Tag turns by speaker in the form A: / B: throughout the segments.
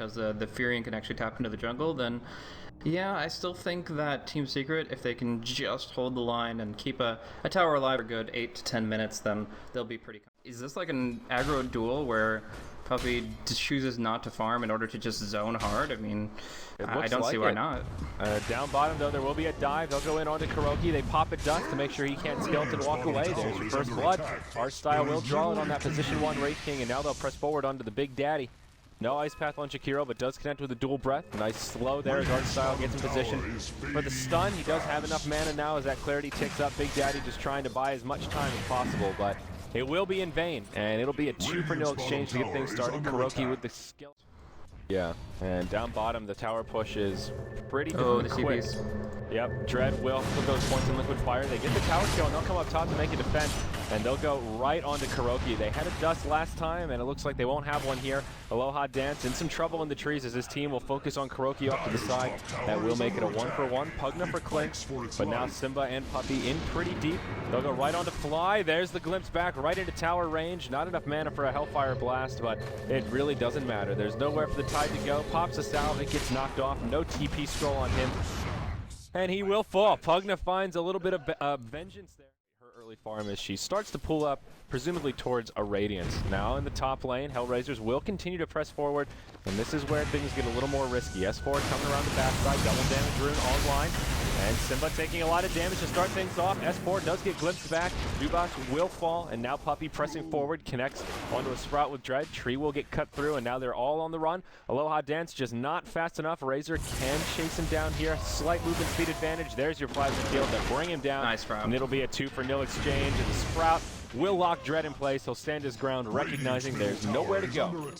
A: because the Furion can actually tap into the jungle, then yeah, I still think that Team Secret, if they can just hold the line and keep a tower alive for a good 8 to 10 minutes, then they'll be pretty. Is this like an aggro duel where Puppey chooses not to farm in order to just zone hard? I mean, I don't see why not.
B: Down bottom, though, there will be a dive. They'll go in onto KuroKy. They pop a dust to make sure he can't skeleton walk away. There's your first blood. Archstyle will draw it on that position 1 Wraith King, and now they'll press forward onto the Big Daddy. No Ice Path on Jakiro, but does connect with a dual breath. Nice slow there as Archstyle gets in position. For the stun, he does have enough mana now as that clarity ticks up. Big Daddy just trying to buy as much time as possible, but it will be in vain, and it'll be a 2-for-0 exchange to get things started. KuroKy with the skill. Yeah, and down bottom, the tower push is pretty quick.
A: CPs.
B: Yep, Dread will put those points in Liquid Fire. They get the tower kill, and they'll come up top to make a defense, and they'll go right onto KuroKy. They had a dust last time, and it looks like they won't have one here. Aloha Dance in some trouble in the trees as this team will focus on KuroKy off to the side. That will make it a 1-for-1. Pugna for Clinks, but now Simba and Puppey in pretty deep. They'll go right onto Fly. There's the glimpse back right into tower range. Not enough mana for a Hellfire Blast, but it really doesn't matter. There's nowhere for the Tide to go. Pops a salve, it gets knocked off. No TP scroll on him. And he will fall. Pugna finds a little bit of vengeance there. Her early farm as she starts to pull up, presumably towards a Radiance. Now in the top lane, Hellraisers will continue to press forward, and this is where things get a little more risky. S4 coming around the backside, double damage rune online, and Simba taking a lot of damage to start things off. S4 does get glimpsed back. Zubas will fall, and now Puppey pressing forward, connects onto a Sprout with Dread. Tree will get cut through, and now they're all on the run. Aloha Dance just not fast enough. Razor can chase him down here. Slight movement speed advantage. There's your plasma field that bring him down.
A: Nice Sprout.
B: And it'll be a 2-for-0 exchange, and the Sprout will lock Dread in place. He'll stand his ground, recognizing there's nowhere to go.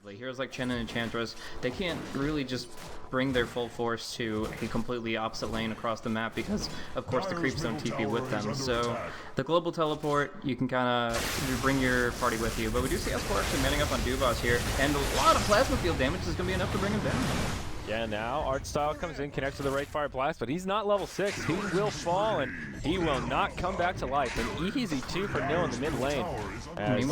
A: Heroes like Chen and Enchantress, they can't really just bring their full force to a completely opposite lane across the map because, of course, the creeps don't TP with them. So the global teleport, you can kind of bring your party with you. But we do see S4 actually manning up on Dubas here, and a lot of plasma field damage is going to be enough to bring him down.
B: Yeah, now Archstyle comes in, connects with the Wraithfire Blast, but he's not level 6. He will fall, and he will not come back to life. An easy 2-for-0 in the mid lane as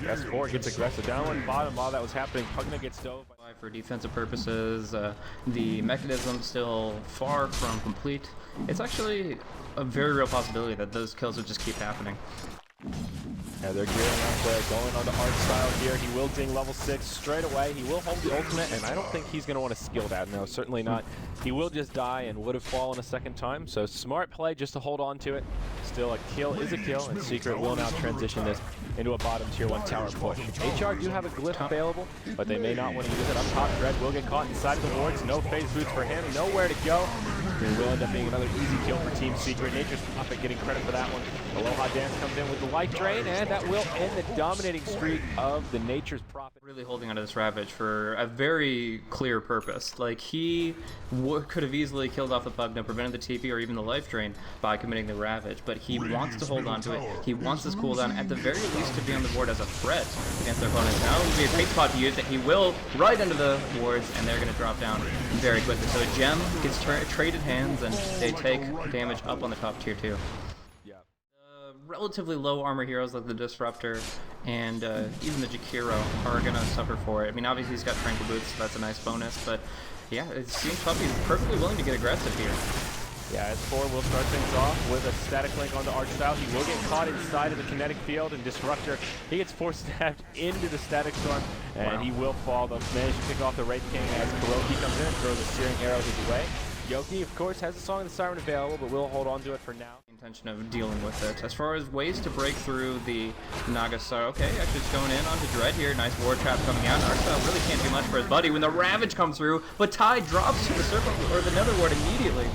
B: S4 gets aggressive. Down one bottom while that was happening, Pugna gets dove.
A: For defensive purposes, the mechanism still far from complete. It's actually a very real possibility that those kills would just keep happening.
B: Yeah, they're gearing up there, going on to Archstyle here. He will ding level 6 straight away. He will hold the ultimate, and I don't think he's going to want to skill that. No, certainly not. He will just die and would have fallen a second time, so smart play just to hold on to it. Still, a kill is a kill, and Secret will now transition this into a bottom tier 1 tower push. HR do have a glyph available, but they may not want to use it up top. Dread will get caught inside of the wards. No phase boots for him, nowhere to go. It will end up being another easy kill for Team Secret. Nature's Prophet getting credit for that one. Aloha Dance comes in with the life drain, and that will end the dominating streak of the Nature's Prophet.
A: Really holding onto this Ravage for a very clear purpose. Like, he could have easily killed off the Pugna, prevented the TP or even the life drain by committing the Ravage, but he wants to hold onto it. He wants this cooldown, at the very least, to be on the board as a threat against their opponents. Now it would be a great spot to use it. He will right into the wards, and they're going to drop down very quickly. So a gem gets traded hands, and they take damage up on the top tier 2. Relatively low armor heroes like the Disruptor and even the Jakiro are going to suffer for it. I mean, obviously he's got Tranquil Boots, so that's a nice bonus, but yeah, it seems Puppey's perfectly willing to get aggressive here.
B: Yeah, S4 will start things off with a static link onto Archstyle. He will get caught inside of the kinetic field, and Disruptor, he gets force stabbed into the static storm, and he will fall. They'll manage to pick off the Wraith King as KuroKy comes in and throws a searing arrow his way. Yoki, of course, has the Song of the Siren available, but we'll hold on to it for now.
A: Intention of dealing with it. As far as ways to break through the Nagasar, okay, actually just going in onto Dread here. Nice ward trap coming out. Archstyle really can't do much for his buddy when the Ravage comes through, but Tide drops to the circle or the Nether Ward immediately.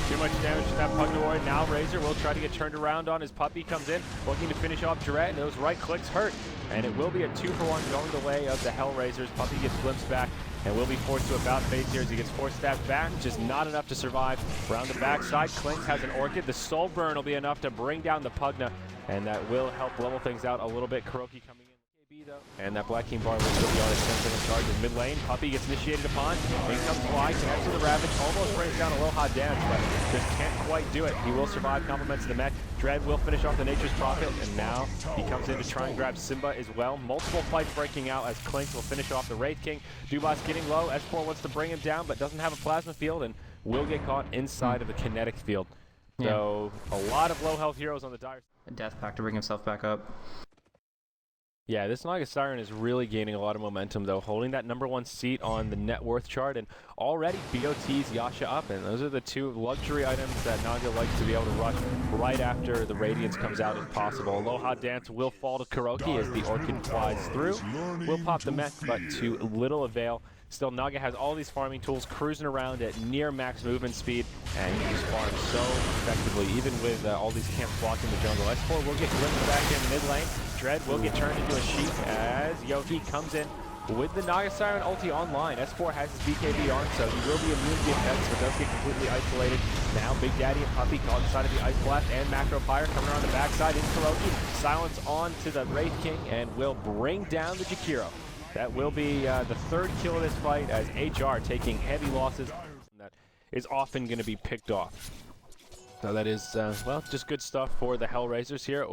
B: Too much damage to that Pugna Ward. Now Razor will try to get turned around on as Puppey comes in, looking to finish off Dread. Those right clicks hurt, and it will be a 2-for-1 going the way of the Hellraisers. Puppey gets glimpsed back and will be forced to about phase here as he gets force stabbed back, just not enough to survive. Around the backside, Clinks has an Orchid. The Soul Burn will be enough to bring down the Pugna, and that will help level things out a little bit. KuroKy coming in. And that Black King bar will still be on its 10-second charge in mid lane. Puppey gets initiated upon. In comes Fly, connects to the Ravage, almost brings down Aloha Dance, but just can't quite do it. He will survive, compliments the mech. Dread will finish off the Nature's Prophet, and now he comes in to try and grab Simba as well. Multiple fights breaking out as Clink will finish off the Wraith King. Dubas getting low. S4 wants to bring him down, but doesn't have a plasma field and will get caught inside of the kinetic field. So a lot of low health heroes on the dire.
A: A death pack to bring himself back up.
B: Yeah, this Naga Siren is really gaining a lot of momentum, though, holding that #1 seat on the net worth chart, and already BOT's Yasha up, and those are the two luxury items that Naga likes to be able to rush right after the Radiance comes out if possible. Aloha Dance will fall to Kuroki as the Orchid flies through. Will pop the mech, but to little avail. Still, Naga has all these farming tools cruising around at near max movement speed, and he just farms so effectively, even with all these camps blocking the jungle. S4 will get glimpsed back in mid lane. Dread will get turned into a sheep as Yoki comes in with the Naga Siren ulti online. S4 has his BKB on, so he will be immune to the effects, but does get completely isolated. Now Big Daddy and Puppey caught inside of the Ice Blast and Macro Fire coming around the backside in Kuroki. Silence on to the Wraith King and will bring down the Jakiro. That will be the third kill of this fight as HR taking heavy losses. That is often going to be picked off. So that is, well, just good stuff for the Hellraisers here.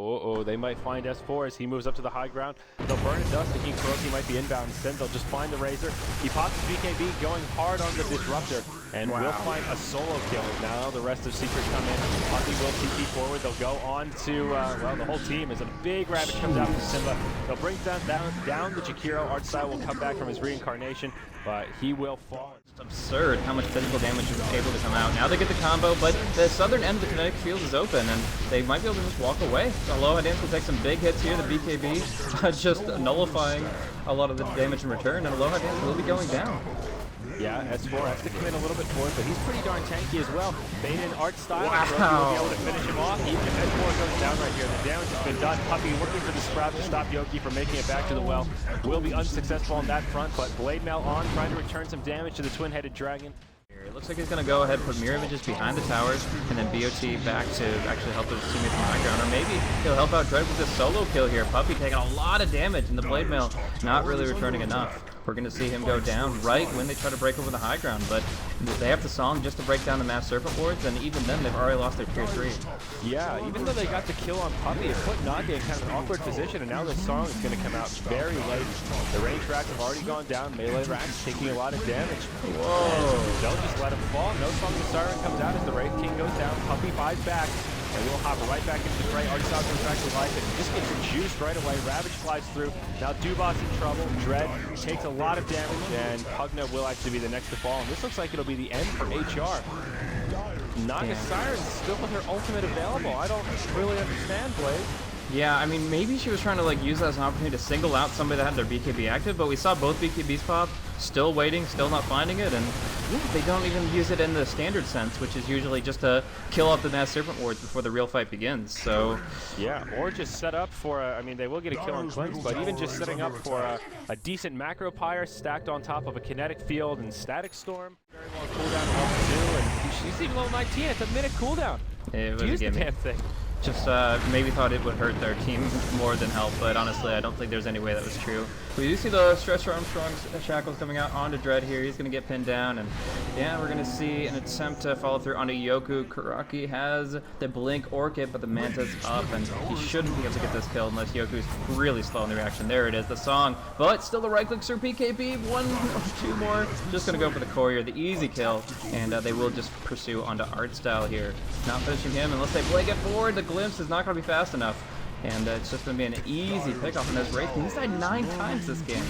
B: They might find S4 as he moves up to the high ground. They'll burn and dust, thinking Kuroki might be inbound. Instead, they'll just find the Razor. He pops his BKB, going hard on the Disruptor, and will find a solo kill. Now the rest of Secret come in. Puppey will TP forward. They'll go on to, well, the whole team as a big Ravage comes out from Simba. They'll bring down the Jakiro. Artstyle will come back from his reincarnation, but he will fall.
A: It's absurd how much physical damage is able to come out. Now they get the combo, but the southern end of the kinetic field is open, and they might be able to just walk away. So Aloha Dance will take some big hits here. The BKB just nullifying a lot of the damage in return, and Aloha Dance will be going down.
B: Yeah, S4 has to come in a little bit forward, but he's pretty darn tanky as well. Bane and Artstyle,
A: Wow.
B: Kuroki will be able to finish him off. Even if S4 goes down right here, the damage has been done. Puppey working for the Sprout to stop Yoki from making it back to the well. Will be unsuccessful on that front, but Blade Mail on, trying to return some damage to the twin-headed dragon.
A: It looks like he's going to go ahead and put mirror images behind the towers, and then BOT back to actually help his teammates on the high ground. Or maybe he'll help out Dread with a solo kill here. Puppey taking a lot of damage, and the Blade Mail not really returning enough. We're going to see him go down right when they try to break over the high ground, but they have the song just to break down the Mass Serpent Wards, and even then they've already lost their tier 3.
B: Yeah, even though they got the kill on Puppey, it put Naga in kind of an awkward position, and now the song is going to come out very late. The range racks have already gone down, melee racks taking a lot of damage.
A: Whoa!
B: Don't just let him fall. No Song of Siren comes out as the Wraith King goes down. Puppey buys back, and we'll hop right back into the fray. Artstyle comes back to life, and just gets juiced right away. Ravage flies through. Now Dubas in trouble. Dread takes a lot of damage, and Pugna will actually be the next to fall. And this looks like it'll be the end for HR. Naga Siren's still with her ultimate available. I don't really understand, Blade.
A: Yeah, I mean, maybe she was trying to like use that as an opportunity to single out somebody that had their BKB active, but we saw both BKBs pop, still waiting, still not finding it, and they don't even use it in the standard sense, which is usually just to kill off the Mass Serpent Wards before the real fight begins, so...
B: Yeah, or just set up for, I mean, they will get a kill on Clinks, but even just setting up for a decent Macro Pyre stacked on top of a Kinetic Field and Static Storm. Very long cooldown level 2, and she's even level 19, it's a minute cooldown.
A: It was
B: Use
A: a
B: the
A: gimme.
B: damn thing.
A: Just maybe thought it would hurt their team more than help, but honestly, I don't think there's any way that was true. We do see the Stressor Armstrong's shackles coming out onto Dread here. He's going to get pinned down, and yeah, we're going to see an attempt to follow through onto Yoku. Kuroki has the Blink Orchid, but the Manta's up, and he shouldn't be able to get this kill unless Yoku's really slow in the reaction. There it is, the song, but still the right click through PKB. One or two more. Just going to go for the courier, the easy kill, and they will just pursue onto Artstyle here. Not finishing him unless they play get forward. The glimpse is not going to be fast enough, and it's just going to be an easy pickoff in this race. He's died 9 times this game.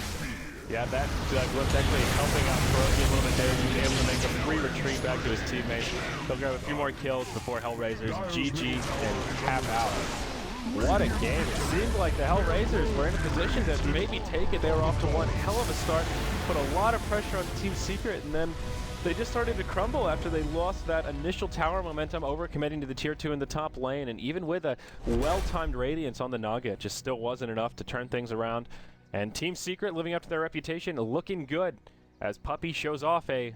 B: Yeah, that glimpse actually helping out Kuroki a little bit there. He was able to make a free retreat back to his teammates. He'll grab a few more kills before Hellraisers GG and tap out. What a game. It seemed like the Hellraisers were in a position to maybe take it. They were off to one hell of a start, put a lot of pressure on Team Secret, and then they just started to crumble after they lost that initial tower momentum, overcommitting to the tier 2 in the top lane, and even with a well-timed Radiance on the Naga, it just still wasn't enough to turn things around. And Team Secret living up to their reputation, looking good, as Puppey shows off a